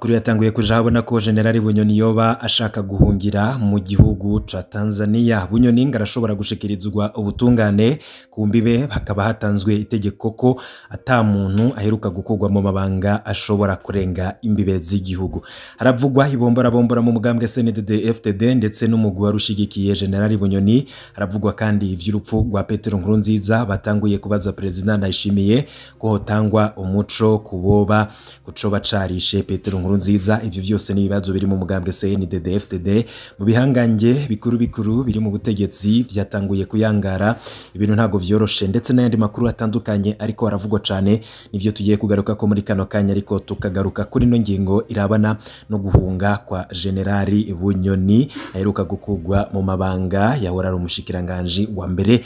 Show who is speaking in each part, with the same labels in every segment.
Speaker 1: Amakuru yatanguye kuja habona ko General Bunyoni yoba ashaka guhungira mu gihugu ca Tanzania. Bunyoni ngarashobora gushikirizwa ubutungane ku mbibe, hakaba hatanzwe itegeko ko ata muntu aheruka gukorwa mu mabanga ashobora kurenga imbibe z'igihugu. Haravugwa ibombora mu mugambwe CNDD-FDD ndetse n'umugwi warushigikiye General Bunyoni. Haravugwa kandi ivy'urupfu rwa Petero Nkurunziza, batanguye kubaza President Ndayishimiye ko hotangwa umuco kuboba kucoba carishe Petero Nkurunziza. Ivyo vyose ni ibibazo biri mu mugambwe CNDD-FDD. Mu bihangange bikuru biri mu butegetsi vyatanguye kuyangara, ibintu ntago vyoroshe, ndetse n'ayandi makuru atandukanye ariko haravugwa cane. Nivyo tugiye kugaruka ko muri kano kanya, ariko tukagaruka kuri no ngingo irabana no guhunga kwa General Bunyoni aheruka gukugwa mu mabanga yahora ari umushikiranganje wa mbere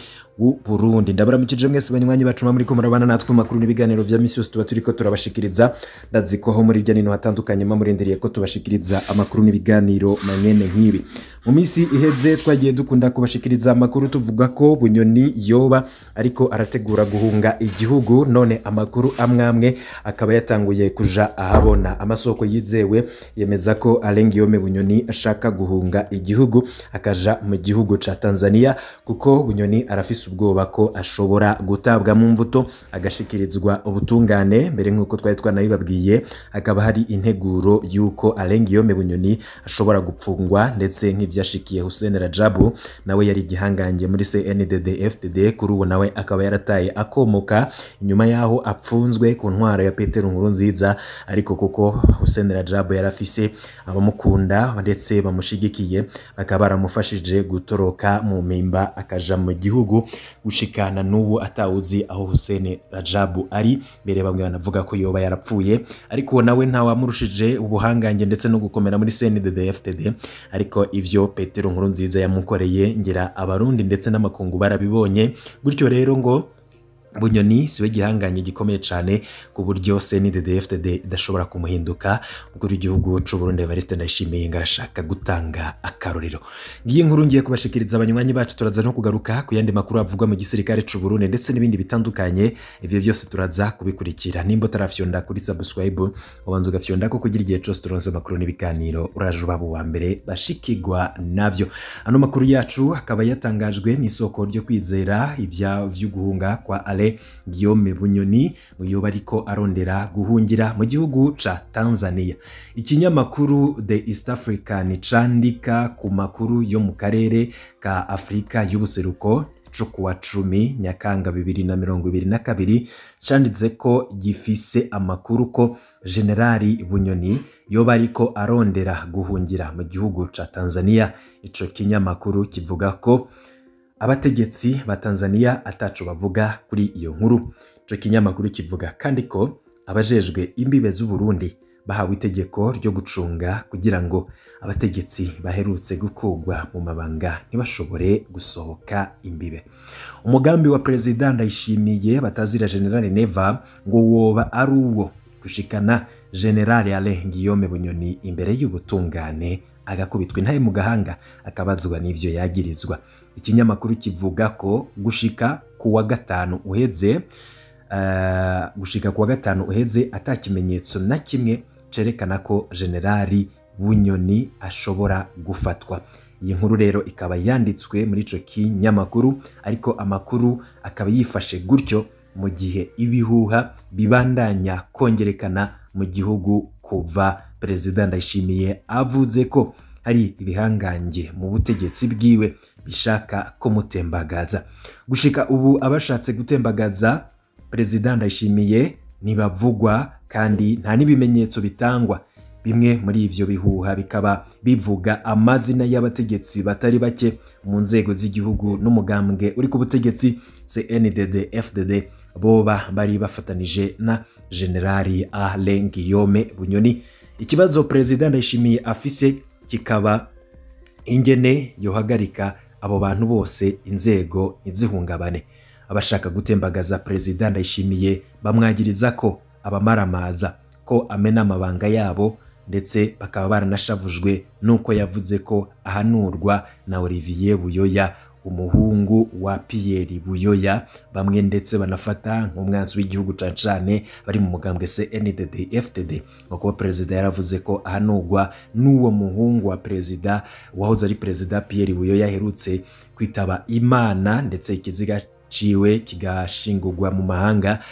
Speaker 1: Burundi. Ndabaramukije mwese banywanyi bacu muri ko murabana natwe makuru n'ibiganiro vya misi yose tuba turiko turabashikiriza. Ndaziko ho muri byanino hatandukanye murindiriye ko tubashikiriza amakuru n'ibiganiro manene nk'ibi. Mu misi iheze twagiye dukunda kubashikiriza amakuru tuvuga ko Bunyoni yoba ariko arategura guhunga igihugu, none amakuru amwamwe akaba yatanguye kuja ahabona. Amasoko yizewe yemeza ko Alengiyome Bunyoni ashaka guhunga igihugu akaja mu gihugu ca Tanzania, kuko Bunyoni arafise ubwoba ko ashobora gutabwa mu mvuto agashikirizwa ubutungane. Mbere nk'uko twari twanabibabwiye, hakaba hari integuro yuko Alengiyome Bunyoni ashobora gupfungwa, ndetse nk'ivyashikiye Hussein Rajabu nawe yari gihangange muri CNDD-FDD, kuri ubu nawe akaba yarataye akomoka inyuma yaho apfunzwe ku ntwaro ya Petero Nkurunziza. Ariko kuko Hussein Rajabu yarafise abamukunda ndetse bamushigikiye, bakaba baramufashije gutoroka mu mpimba akaja mu gihugu. Gushikana n'ubu atawuzi aho Hussein Rajabu ari, mbere bamwe banavuga ko yoba yarapfuye, ariko nawe ntawamurushije ubuhangange ndetse no gukomera muri CNDD-FDD. Ariko ivyo Petero Nkurunziza yamukoreye ngira abarundi ndetse n'amakungu barabibonye. Gutyo rero ngo Bunyoni siwe gihanganye gikomeye cyane ku buryo CNDD-FDD idashobora kumuhinduka. Ubwo igihugu c'u Burundi Evariste Ndayishimiye ngarashaka gutanga akarorero. Ngiye nkuru ngiye kubashikiriza abanywanyi bacu, turaza no kugaruka ku yandi makuru avugwa mu gisirikare c'u Burundi ndetse n'ibindi bitandukanye. Ivyo byose turaza kubikurikira. Nimba tarafyonda kuri subscribe, ubanza ugafyonda ko kugira igihe cyose turonse makuru n'ibiganiro uraje ubabo wa mbere bashikirwa navyo. Ano makuru yacu akaba yatangajwe n'isoko ryo kwizera ivyo guhunga kwa Alengiyome Bunyoni, uyoba ariko arondera guhungira mu gihugu ca Tanzania. Ikinyamakuru The East African candika ku makuru yo mu karere ka Afrika y'ubuseruko co kuwa 10 Nyakanga 2022 canditse ko gifise amakuru ko General Bunyoni yoba ariko arondera guhungira mu gihugu ca Tanzania. Ico kinyamakuru kivuga ko abategetsi ba Tanzania ataco bavuga kuri iyo nkuru. Ico kinyamakuru kivuga kandi ko abajejwe imbibe z'u Burundi bahawe itegeko ryo gucunga kugira ngo abategetsi baherutse gukugwa mu mabanga ntibashobore gusohoka imbibe. Umugambi wa President Ndayishimiye batazira General Neva ngo woba ari uwo gushikana General Alengiyome Bunyoni imbere y'ubutungane, agakubitwa intaye mu gahanga, akabazwa n'ivyo yagirizwa. Ikinyamakuru kivuga ko gushika kuwa gatanu uheze atakimenyetso na kimwe cerekana ko General Bunyoni ashobora gufatwa. Iyi nkuru rero ikaba yanditswe muri ico kinyamakuru, ariko amakuru akaba yifashe gutyo mu gihe ibihuha bibandanya kongerekana mu gihugu kuva President Ndayishimiye avuze ko hari ibihangange mu butegetsi bwiwe bishaka ko mutembagaza. Gushika ubu abashatse gutembagaza President Ndayishimiye ntibavugwa, kandi nta n'ibimenyetso bitangwa. Bimwe muri ivyo bihuha bikaba bivuga amazina y'abategetsi batari bake mu nzego z'igihugu n'umugambwe uri ku butegetsi CNDD-FDD, boba bari bafatanije na General Alengiyome Bunyoni. Ikibazo President Ndayishimiye afise kikaba ingene yohagarika abo bantu bose inzego ntizihungabane. Abashaka gutembagaza President Ndayishimiye bamwagiriza ko abamaramaza, ko amena amabanga yabo, ndetse bakaba baranashavujwe nuko yavuze ko ahanurwa na Olivier Buyoya, umuhungu wa Pierre Buyoya, bamwe ndetse banafata nk'umwanzi w'igihugu cane bari mu mugambwe CNDD-FDD. Nk'uko perezida yaravuze ko ahanurwa n'uwo muhungu wa perezida wahoze ari perezida Pierre Buyoya aherutse kwitaba Imana, ndetse ikiziga ciwe kigashingurwa mu mahanga,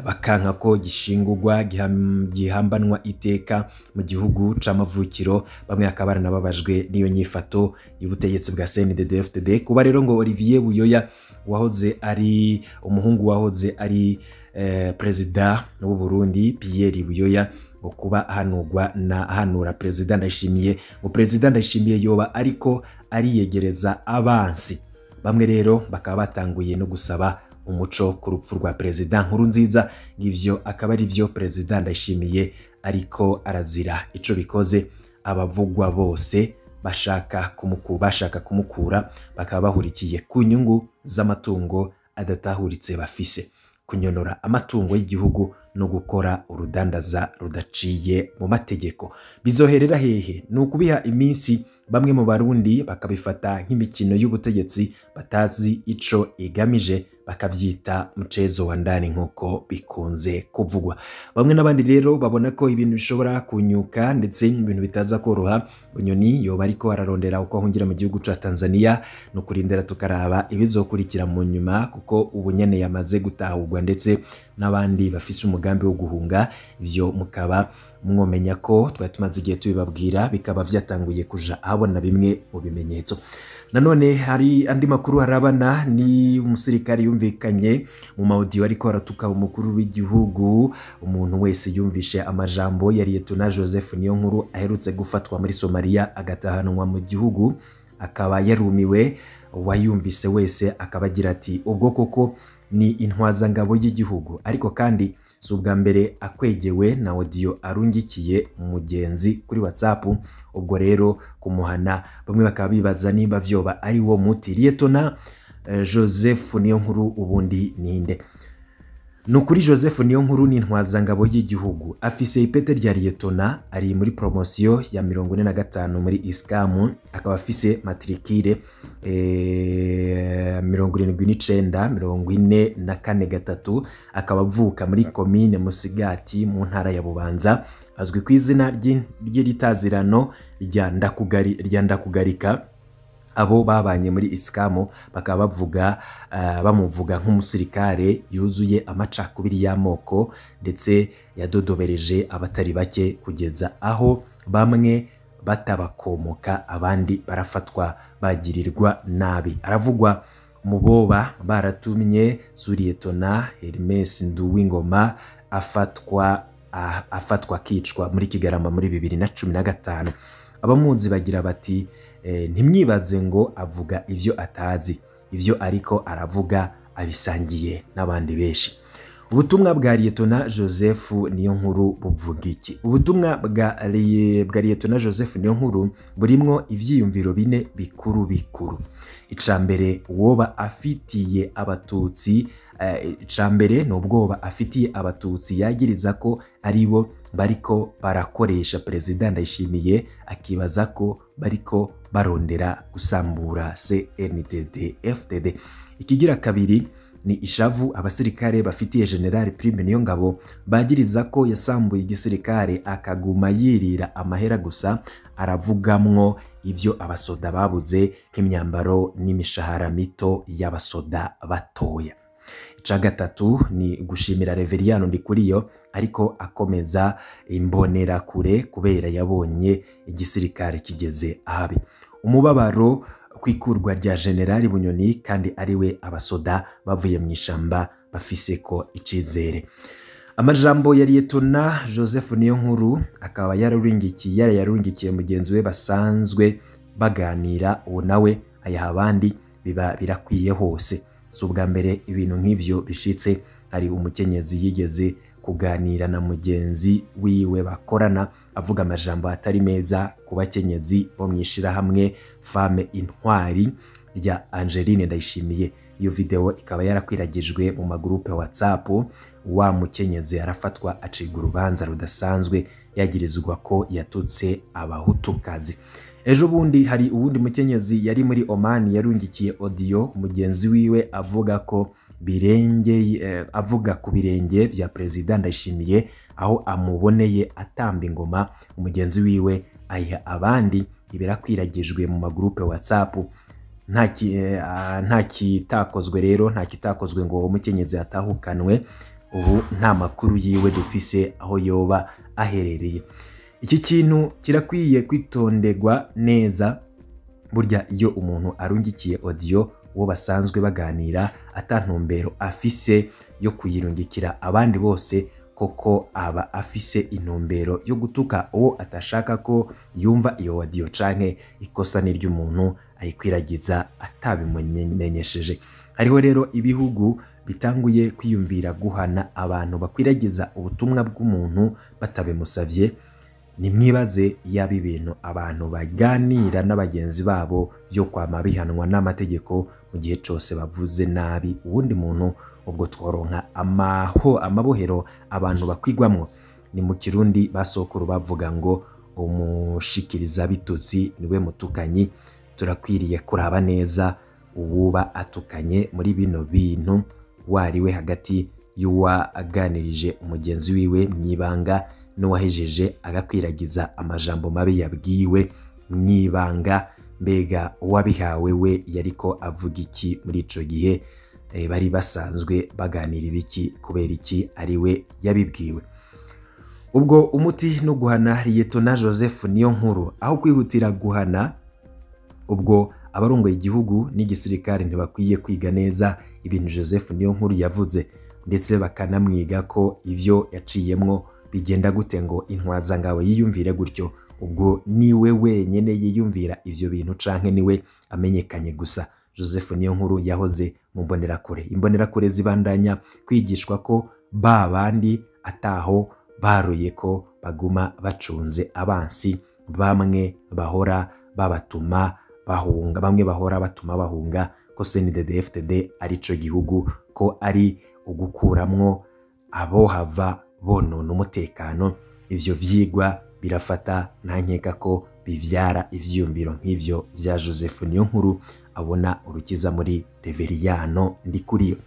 Speaker 1: bakanka ko gishingurwa gihambanwa iteka mu gihugu c'amavukiro. Bamwe akaba baranababajwe n'iyo nyifato y'ubutegetsi bwa CNDD-FDD. Kuba rero ngo Olivier Buyoya wahoze ari umuhungu wahoze ari perezida w'u Burundi Pierre Buyoya ngo kuba ahanura perezida Ndayishimiye, ngo perezida Ndayishimiye yoba ariko ariyegereza abansi. Bamwe rero bakaba batanguye no gusaba umuco ku rupfu rwa perezida Nkurunziza, ngivyo akaba ari vyo perezida Ndayishimiye ariko arazira ico bikoze. Abavugwa bose bashaka kumukura bakaba bahurikiye ku nyungu z'amatungo adatahuritse bafise, kunyonora amatungo y'igihugu no gukora urudandaza rudaciye mu mategeko. Bizoherera hehe? Ni ukubiha iminsi bamwe mu Barundi bakabifata nk'imikino y'ubutegetsi batazi ico igamije, bakavyita mchezo wa ndani nk'uko bikunze kuvugwa. Bamwe n'abandi rero babona ko ibintu bishobora kunyuka ndetse ibintu bitaza koroha. Bunyoni yoba ariko ararondera uko ahungira mu gihugu ca Tanzania, no kurindira tukaraba ibizokurikira mu nyuma, kuko ubu nyene yamaze gutahurwa ndetse n'abandi bafise umugambi wo guhunga. Ivyo mukaba mwomenya ko twari tumaze igihe tubibabwira, bikaba vyatanguye kuja ahabona bimwe mu bimenyetso. Nanone hari andi makuru harabana ni umusirikare yumvikanye mu audio ariko aratuka umukuru w'igihugu. Umuntu wese yumvishe amajambo ya Lieutenant Joseph Niyonkuru aherutse gufatwa muri Somalia agatahanwa mu gihugu akaba yarumiwe. Wayumvise wese akaba agira ati ubwo koko ni intwazangabo y'igihugu, ariko kandi si ubwa mbere akwegewe na audio arungikiye umugenzi kuri WhatsApp. Ubwo rero kumuhana bamwe bakaba bibaza nimba vyoba ari wo muti. Lieutenant Joseph Niyonkuru ubundi ninde? Nukuri Joseph Niyonkuru ni intwazangabo y'igihugu, afise ipete rya Lieutenant, ari muri promotion ya 45 muri Iskamu, akaba afise matricule 79-44-3, akaba avuka muri commune Musigati mu ntara ya Bubanza. Azwi ku izina ry'itazirano rya Ndakugarika. Abo babanye muri Iskamu bakaba bamuvuga nk'umusirikare yuzuye amacakubiri y'amoko, ndetse yadodobereje abatari bake kugeza aho bamwe batabakomoka, abandi barafatwa bagirirwa nabi. Aravugwa mu boba baratumye Lieutenant Hermes Nduwingoma afatwa kicwa muri Kigarama muri 2015. Abamuzi bagira bati ntimwibaze ngo avuga ivyo atazi, ivyo ariko aravuga abisangiye n'abandi benshi. Ubutumwa bwa Lieutenant Joseph Niyonkuru buvuga iki? Ubutumwa bwa Lieutenant Joseph Niyonkuru burimwo ivyiyumviro bine bikuru. Icambere woba afitiye abatutsi, icambere n'ubwoba afitiye abatutsi yagiriza ko aribo bariko barakoresha perezida Ndayishimiye, akibaza ko bariko barondera gusambura CNDD-FDD. Ikigira kabiri ni ishavu abasirikare bafitiye General Prime Niyongabo bagiriza ko yasambuye igisirikare akaguma yirira amahera gusa. Aravugamwo ivyo abasoda babuze nk'imyambaro n'imishahara mito y'abasoda batoya. Ica gatatu ni gushimira Reveriyano Ndikuriyo, ariko akomeza imbonera kure kubera yabonye igisirikare kigeze ahabi. Umubabaro kwikurwa rya General Bunyoni, kandi ariwe abasoda bavuye mu ishamba bafise ko icizere. Amajambo ya Lieutenant Joseph Niyonkuru akaba yararungikiye mugenzi we basanzwe baganira, uwo nawe ayaha abandi biba birakwiye hose. Si ubwa mbere ibintu nk'ivyo bishitse. Hari umukenyezi yigeze kuganira na mugenzi wiwe bakorana avuga amajambo atari meza ku bakenyezi bo mwishira hamwe Femme Intwari rya Angeline Ndayishimiye. Iyo video ikaba yarakwiragijwe mu magroupe ya WhatsApp. Wa mukenyezi arafatwa acigwa urubanza rudasanzwe yagirizwa ko yatutse abahutukazi. Ejo bundi hari uwundi mukenyezi yari muri Oman yarungikiye audio umugenzi wiwe avuga ko avuga ku birenge vya President Ndayishimiye aho amuboneye atamba ingoma. Umugenzi wiwe ayiha abandi ibirakwiragijwe mu magroupe WhatsApp. Nta kitakozwe rero, nta kitakozwe ngo umukenyezi atahukanwe. Ubu nta makuru yiwe dufise aho yoba aherereye. Iki kintu kirakwiye kwitondegwa neza. Burya iyo umuntu arungikiye audio uwo basanzwe baganira atantumbero afise yo kuyirungikira abandi bose, koko aba afise intumbero yo gutuka uwo atashaka ko yumva iyo audio, canke ikosa ni ry'umuntu ayikwiragiza atabimenyesheje. Hariho rero ibihugu bitanguye kwiyumvira guhana abantu bakwiragiza ubutumwa bw'umuntu batabimusavye. Nimwibaze yaba ibintu abantu baganira n'abagenzi babo byo kwama bihanwa n'amategeko mu gihe cyose bavuze nabi uwundi muntu, ubwo tworonka amabohero abantu bakwigwamwo. Ni mu Kirundi basokuru bavuga ngo umushikiriza bitutsi niwe mutukanyi. Turakwiriye kuraba neza uwuba atukanye muri bino bintu wariwe hagati y'uwa aganirije umugenzi wiwe mwibanga n'uwahejeje agakwiragiza amajambo mabi yabwiwe mwibanga. Mbega uwabihawe we yariko avuga iki muri ico gihe? Bari basanzwe baganira ibiki, kubera iki ari we yabibwiwe? Ubwo umuti no guhana Liyetona Joseph Niyonkuru aho kwihutira guhana, ubwo abarongoye igihugu n'igisirikare ntibakwiye kwiga neza ibintu Joseph Niyonkuru yavuze, ndetse bakanamwiga ko ivyo yaciyemwo bigenda gute ngo intwaza ngawe yiyumvire gutyo. Ubwo niwe wenyene yiyumvira ivyo bintu, canke niwe amenyekanye gusa? Joseph Niyonkuru yahoze mu mbonerakure. Imbonerakure zibandanya kwigishwa ko babandi ataho baroye ko baguma bacunze abansi, bamwe bahora babatuma bahunga, bamwe bahora batuma bahunga, ko CNDD-FDD ari co gihugu, ko ari ugukuramwo abo hava bonona umutekano. Ivyo vyigwa birafata, nta nkeka ko bivyara ivyiyumviro nk'ivyo vya Joseph Niyonkuru abona urukiza muri Reveriyano Ndikuriyo.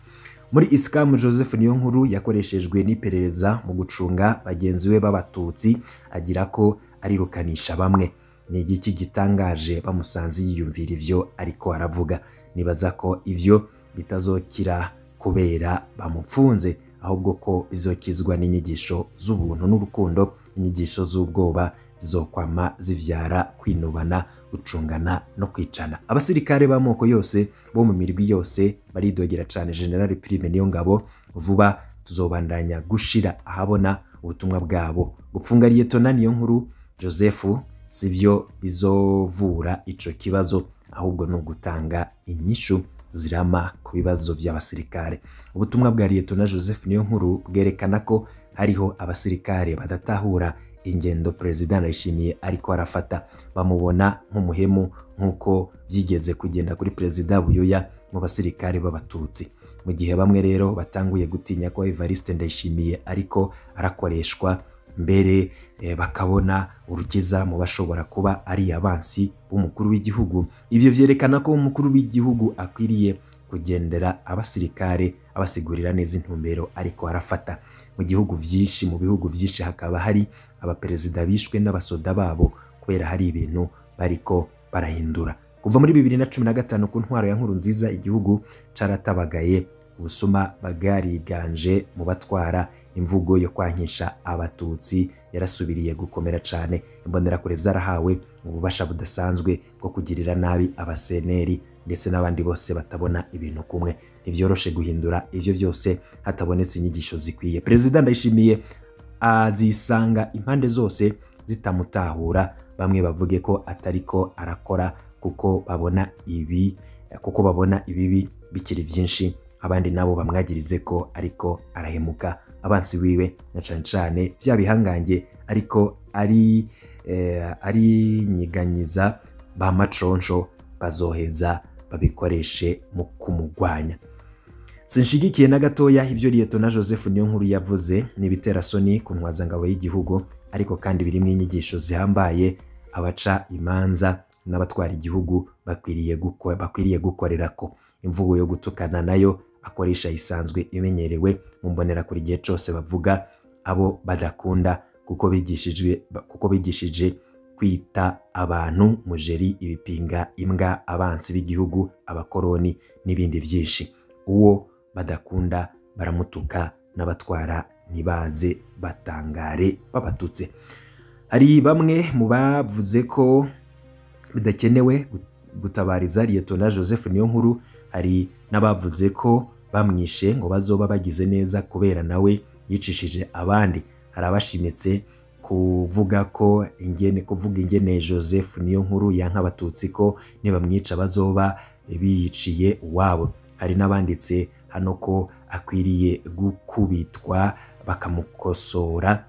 Speaker 1: Muri Isikamu, Joseph Niyonkuru yakoreshejwe n'iperereza mu gucunga bagenzi we b'abatutsi, agira ko arirukanisha bamwe. Ni igiki gitangaje bamusanze yiyumvira ivyo ariko aravuga? Nibaza ko ivyo bitazokira kubera bamupfunze, ahubwo ko bizokizwa n'inyigisho z'ubuntu n'urukundo. Inyigisho z'ubwoba zizokwama zivyara kwinubana, gucungana no kwicana. Abasirikare b'amoko yose bo mu mirwi yose baridogera cane General Prime Niyongabo. Vuba tuzobandanya gushira ahabona ubutumwa bwabo. Gupfunga Liyetona Niyonkuru Joseph sivyo bizovura ico kibazo, ahubwo no gutanga inyishu zirama ku bibazo vy'abasirikare. Ubutumwa bwa Liyetona Joseph Niyonkuru bwerekana ko hariho abasirikare badatahura ingendo President Ndayishimiye ariko arafata. Bamubona nk'umuhemu, nk'uko vyigeze kugenda kuri President Buyoya mu basirikare b'abatutsi. Mu gihe bamwe rero batanguye gutinya ko Evariste Ndayishimiye ariko arakoreshwa, mbere bakabona urukiza mu bashobora kuba ari abansi b'umukuru w'igihugu. Ivyo vyerekana ko umukuru w'igihugu akwiriye kugendera abasirikare, abasigurira neza intumbero ariko arafata. Mu gihugu vyinshi, mu bihugu vyinshi hakaba hari abaperezida bishwe n'abasoda babo kubera hari ibintu bariko barahindura. Kuva muri 2015 ku ntwaro ya Nkurunziza, igihugu caratabagaye, ubusuma bagariganje mu batwara. Imvugo yo kwankisha abatutsi yarasubiriye gukomera cane. Imbonerakure zarahawe ububasha budasanzwe bwo kugirira nabi abaseneri ndetse n'abandi bose batabona ibintu kumwe. Ntivyoroshe guhindura ivyo vyose hatabonetse inyigisho zikwiye. President Ndayishimiye azisanga impande zose zitamutahura. Bamwe bavuge ko atariko arakora kuko babona ibibi bikiri vyinshi, abandi nabo bamwagirize ko ariko arahemuka abansi wiwe, na cane vya bihangange ariko ari nyiganyiza ba maconsho bazoheza babikoreshe mu kumugwanya. Sinshigikiye na gatoya ivyo Liyetona Joseph Niyonkuru yavuze. Ni biterasoni ku ntwazangabo y'igihugu, ariko kandi birimo inyigisho zihambaye. Abaca imanza n'abatwara igihugu bakwiriye gukorera ko. Imvugo yo gutukana nayo akoresha isanzwe imenyerewe mu mbonera kuri gihe cyose bavuga abo badakunda kuko bigishije kwita abantu mujeri, ibipinga, imbwa, abansi b'igihugu, abakoroni n'ibindi byinshi. Uwo badakunda baramutuka, n'abatwara ntibaze batangare babatutse. Hari bamwe mu bavuze ko bidakenewe gutabariza Liyetona Joseph Niyonkuru, hari n'abavuze ko bamwishe ngo bazoba bagize neza kubera nawe yicishije abandi. Hari abashimitse kuvuga ingene Joseph Niyonkuru yanka abatutsi ko nibamwica bazoba biyiciye uwabo. Hari n'abanditse hano ko akwiriye gukubitwa bakamukosora.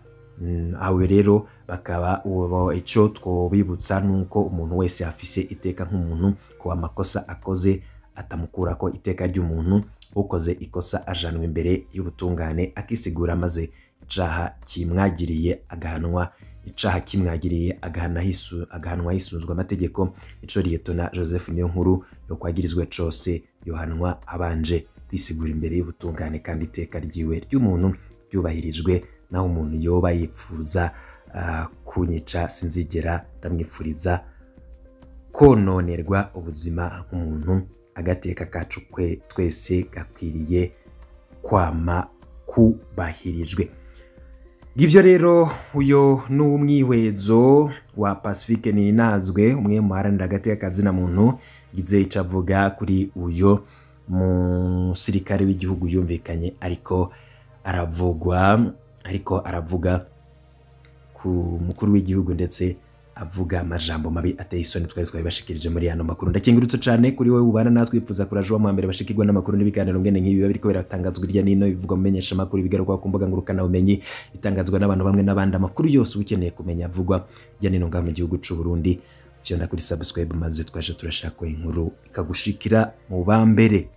Speaker 1: Aho rero bakaba icyo twobibutsa nuko umuntu wese afise iteka nk'umuntu, ko amakosa akoze atamukura ko iteka ry'umuntu. Ukoze ikosa ajanwa imbere y'ubutungane akisigura, maze icaha kimwagiriye agahanwa hisunzwe amategeko. Ico Liyetona Joseph Niyonkuru yo kwagirizwe cose yohanwa abanje kwisigura imbere y'ubutungane, kandi iteka ryiwe ry'umuntu ryubahirijwe. Naho umuntu yoba yipfuza kunyica, sinzigera ndamwifuriza kononerwa ubuzima nk'umuntu. Agateka kacu twese gakwiriye kwama kubahirijwe. Givyo rero uyo n'umwiwezo wa Pacifique Ninazwe, umwe mu baharanira agateka kazina muntu, gize icavuga kuri uyo musirikare w'igihugu yumvikanye ariko aravuga ku mukuru w'igihugu, ndetse avuga amajambo mabi ateye isoni. Twari bashikirije muri hano makuru. Ndakingurutse cyane kuri wowe ubana natwe twifuza kuraje wa mbere bashikirwa n'amakuru n'ibiganiro ngene nk'ibi biba biriko biratangazwa irya nino, bivugwa mu menyesha makuru, bigaruka ku mbuga ngurukana umenyi, bitangazwa n'abantu bamwe n'abandi. Amakuru yose ukeneye kumenya avugwa irya nino ngaho mu gihugu cy'u Burundi, vyonda kuri subscribe maze twaje turashaka inkuru ikagushikira mu bambere.